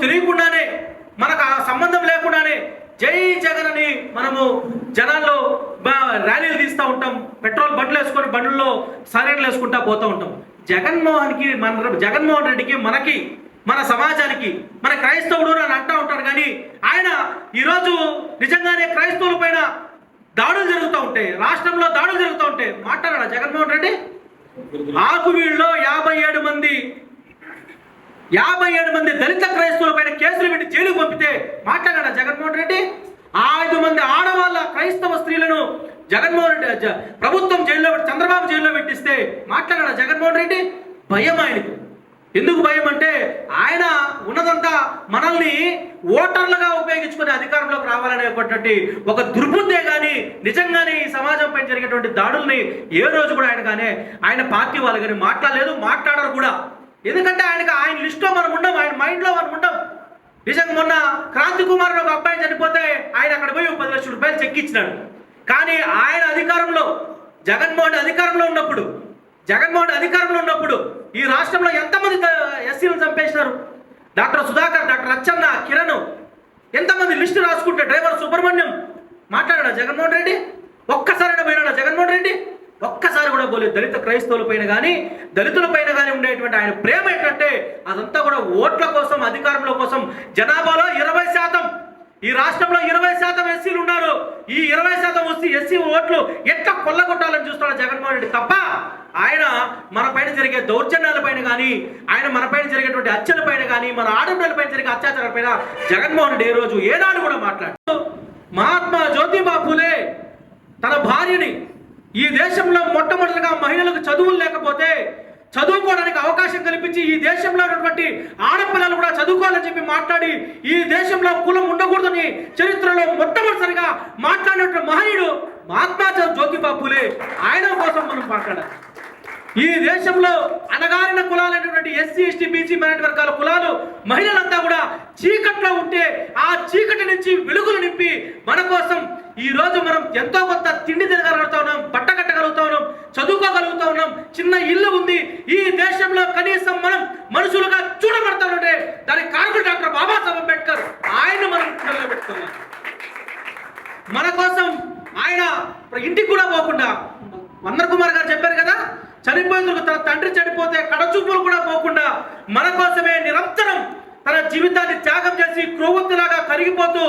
తెలియకుండానే మనకు ఆ సంబంధం లేకుండానే జై జగన్ అని మనము జనాల్లో ర్యాలీలు తీస్తూ ఉంటాం, పెట్రోల్ బండ్లు వేసుకొని బండ్లలో సైరన్లు వేసుకుంటా పోతూ ఉంటాం. జగన్మోహన్ రెడ్డికి మనకి మన సమాజానికి మన క్రైస్తవుడు అని అంటూ ఉంటారు. కానీ ఆయన ఈరోజు నిజంగానే క్రైస్తవుల పైన దాడులు జరుగుతూ ఉంటాయి, రాష్ట్రంలో దాడులు జరుగుతూ ఉంటాయి. మాట్లాడాడా జగన్మోహన్ రెడ్డి? ఆకువీళ్ళలో 57 మంది దళిత క్రైస్తవుల పైన కేసులు పెట్టి జైలుకు పంపితే మాట్లాడాడా జగన్మోహన్ రెడ్డి? 5 మంది ఆడవాళ్ళ క్రైస్తవ స్త్రీలను జగన్మోహన్ రెడ్డి ప్రభుత్వం జైల్లో చంద్రబాబు జైల్లో పెట్టిస్తే మాట్లాడాడా జగన్మోహన్ రెడ్డి? భయం ఆయనకు. ఎందుకు భయం అంటే ఆయన ఉన్నదంతా మనల్ని ఓటర్లుగా ఉపయోగించుకుని అధికారంలోకి రావాలనేటువంటి ఒక దుర్బుద్ధే కానీ నిజంగానే ఈ సమాజంపై జరిగేటువంటి దాడుల్ని ఏ రోజు కూడా ఆయన పార్టీ వాళ్ళు కానీ మాట్లాడలేదు, మాట్లాడరు కూడా. ఎందుకంటే ఆయన లిస్టులో మనం ఉండం, ఆయన మైండ్లో మనం ఉండం. నిజంగా మొన్న క్రాంతి కుమార్ ఒక అబ్బాయి చనిపోతే ఆయన అక్కడ పోయి 10 లక్షల రూపాయలు చెక్ ఇచ్చినాడు. కానీ ఆయన అధికారంలో జగన్మోహన్ అధికారంలో ఉన్నప్పుడు ఈ రాష్ట్రంలో ఎంతమంది ఎస్సీలను చంపేసినారు? డాక్టర్ సుధాకర్, డాక్టర్ అచ్చన్న, కిరణ్, ఎంతమంది లిస్టు రాసుకుంటే డ్రైవర్ సుబ్రహ్మణ్యం మాట్లాడాడా జగన్మోహన్ రెడ్డి? ఒక్కసారైనా పోయినాడా జగన్మోహన్ రెడ్డి? ఒక్కసారి కూడా పోలేదు. దళిత క్రైస్తవుల పైన కానీ దళితుల పైన కానీ ఉండేటువంటి ఆయన ప్రేమ ఏంటంటే అదంతా కూడా ఓట్ల కోసం, అధికారంలో కోసం. జనాభాలో 20%, ఈ రాష్ట్రంలో 20% ఎస్సీలు ఉన్నారు. ఈ 20% వచ్చి ఎస్సీ ఓట్లు ఎట్లా కొల్లగొట్టాలని చూస్తాడు జగన్మోహన్ రెడ్డి తప్ప ఆయన మన పైన జరిగే దౌర్జన్యాల పైన కానీ, ఆయన మన పైన జరిగేటువంటి హత్యల పైన కానీ, మన ఆడపిల్లల పైన జరిగే అత్యాచారాల పైన జగన్మోహన్ రెడ్డి ఏ రోజు ఏనాడు కూడా మాట్లాడు. మహాత్మా జ్యోతిబా ఫూలే తన భార్యని ఈ దేశంలో మొట్టమొదటిగా మహిళలకు చదువులు లేకపోతే చదువుకోవడానికి అవకాశం కల్పించి ఈ దేశంలో ఉన్నటువంటి ఆడపిల్లలు కూడా చదువుకోవాలని చెప్పి మాట్లాడి ఈ దేశంలో కులం ఉండకూడదని చరిత్రలో మొట్టమొదటిసారిగా మాట్లాడినటువంటి మహనీయుడు మహాత్మా జ్యోతిబా ఫూలే. ఆయన కోసం మనం మాట్లాడాలి. ఈ దేశంలో అణగారిన కులాలైనటువంటి ఎస్సీ, ఎస్టీ, బీసీ, మైనారిటీ వర్గాల కులాలు మహిళలంతా కూడా చీకట్లో ఉంటే ఆ చీకటి నుంచి వెలుగులు నింపి మన కోసం ఈ రోజు మనం ఎంతో కొంత తిండి తినగలుగుతా ఉన్నాం, బట్ట కట్టగలుగుతా ఉన్నాం, చదువుకోగలుగుతా ఉన్నాం, చిన్న ఇల్లు ఉంది. ఈ దేశంలో కనీసం మనం మనుషులుగా చూడబడతామంటే దానికి కారకుడు డాక్టర్ బాబాసాహెబ్ అంబేద్కర్. ఆయన మనం పెట్టుకున్నాం. మన కోసం ఆయన ఇంటికి కూడా పోకుండా, వందర్ కుమార్ గారు చెప్పారు కదా, చనిపోయేందుకు తన తండ్రి చనిపోతే కడచూపులు కూడా పోకుండా మన కోసమే నిరంతరం తన జీవితాన్ని త్యాగం చేసి క్రొవ్వొత్తులాగా కరిగిపోతూ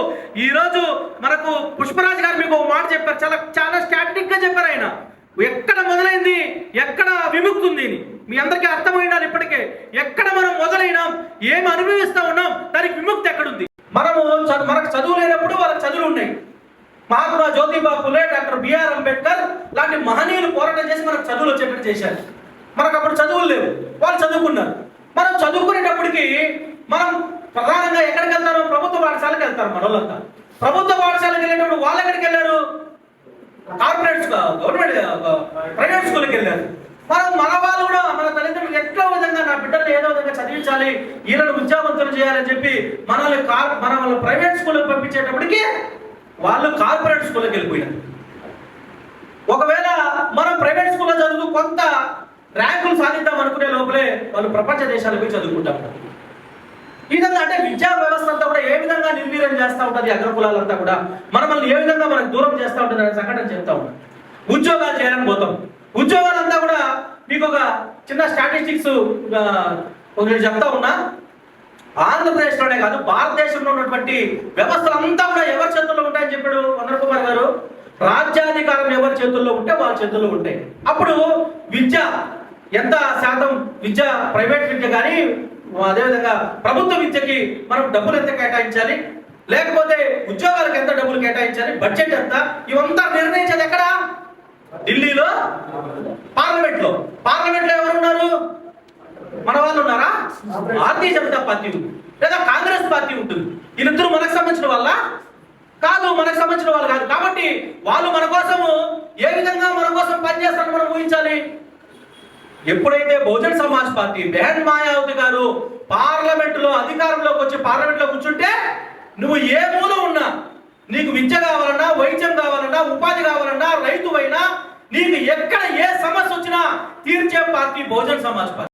ఈరోజు మనకు పుష్పరాజ్ గారు మీకు ఒక మాట చెప్పారు, చాలా స్టాటిక్ గా చెప్పారు. ఆయన ఎక్కడ మొదలైంది, ఎక్కడ విముక్తి ఉంది మీ అందరికీ అర్థమైనాలి. ఇప్పటికే ఎక్కడ మనం మొదలైనాం, ఏమి అనుభవిస్తా ఉన్నాం, దానికి విముక్తి ఎక్కడుంది? మనకు చదువు లేనప్పుడు వాళ్ళకి చదువులు ఉన్నాయి. మహాత్మా జ్యోతిబా ఫూలే, డాక్టర్ బిఆర్ అంబేద్కర్ లాంటి మహనీయులు పోరాటం చేసి మనకు చదువులు వచ్చేటట్టు చేశారు. మనకు అప్పుడు చదువులు లేవు, వాళ్ళు చదువుకున్నారు. మనం చదువుకునేటప్పటికి మనం ప్రధానంగా ఎక్కడికి వెళ్తారు? ప్రభుత్వ పాఠశాలకు వెళ్తారు. మన వాళ్ళంతా ప్రభుత్వ పాఠశాలకు వెళ్ళేటప్పుడు వాళ్ళు ఎక్కడికి వెళ్ళారు? కార్పొరేట్స్, గవర్నమెంట్ ప్రైవేట్ స్కూల్కి వెళ్ళారు. మన వాళ్ళు కూడా మన తల్లిదండ్రులు ఎట్లా విధంగా నా బిడ్డలు ఏదో విధంగా చదివించాలి, వీళ్ళని విద్యావంతులు చేయాలని చెప్పి మన ప్రైవేట్ స్కూల్కి పంపించేటప్పటికి వాళ్ళు కార్పొరేట్ స్కూల్కి వెళ్ళిపోయినారు. ఒకవేళ మనం ప్రైవేట్ స్కూల్లో చదువుతూ కొంత ర్యాంకులు సాధిద్దాం అనుకునే లోపలే వాళ్ళు ప్రపంచ దేశాలకు పోయి చదువుకుంటా ఉంటారు. ఈ విధంగా అంటే విద్యా వ్యవస్థ అంతా కూడా ఏ విధంగా నిర్వీర్యం చేస్తూ ఉంటుంది, అగ్రకులాలంతా కూడా మనల్ని ఏ విధంగా మనకు దూరం చేస్తూ ఉంటుంది అనే సంఘటన చెప్తా ఉంటాం. ఉద్యోగాలు చేయాలని పోతాం. ఉద్యోగాలంతా కూడా మీకు ఒక చిన్న స్టాటిస్టిక్స్ నేను చెప్తా ఉన్నా. ఆంధ్రప్రదేశ్లోనే కాదు, భారతదేశంలో ఉన్నటువంటి వ్యవస్థలంతా కూడా ఎవరి చేతుల్లో ఉంటాయని చెప్పాడు వందర్ కుమార్ గారు. రాజ్యాధికారం ఎవరి చేతుల్లో ఉంటే వాళ్ళ చేతుల్లో ఉంటాయి. అప్పుడు విద్య ఎంత శాతం విద్య, ప్రైవేట్ విద్య కానీ అదేవిధంగా ప్రభుత్వ విద్యకి మనం డబ్బులు ఎంత కేటాయించాలి, లేకపోతే ఉద్యోగాలకు ఎంత డబ్బులు కేటాయించాలి, బడ్జెట్ ఎంత, ఇవంతా నిర్ణయించేది ఎక్కడ? ఢిల్లీలో పార్లమెంట్లో ఎవరున్నారు? మన వాళ్ళు ఉన్నారా? భారతీయ జనతా పార్టీ ఉంది, లేదా కాంగ్రెస్ పార్టీ ఉంటుంది. వీళ్ళిద్దరూ మనకు సంబంధించిన వాళ్ళ కాదు, మనకు సంబంధించిన వాళ్ళు కాదు. కాబట్టి వాళ్ళు మన కోసము ఏ విధంగా మన కోసం పనిచేస్తారని మనం ఊహించాలి. ఎప్పుడైతే బహుజన్ సమాజ్ పార్టీ బెహన్ మాయావతి గారు పార్లమెంటులో అధికారంలోకి వచ్చి పార్లమెంట్లో కూర్చుంటే నువ్వు ఏ మూల ఉన్నా, నీకు విద్య కావాలన్నా, వైద్యం కావాలన్నా, ఉపాధి కావాలన్నా, రైతువైనా, నీకు ఎక్కడ ఏ సమస్య వచ్చినా తీర్చే పార్టీ బహుజన్ సమాజ్ పార్టీ.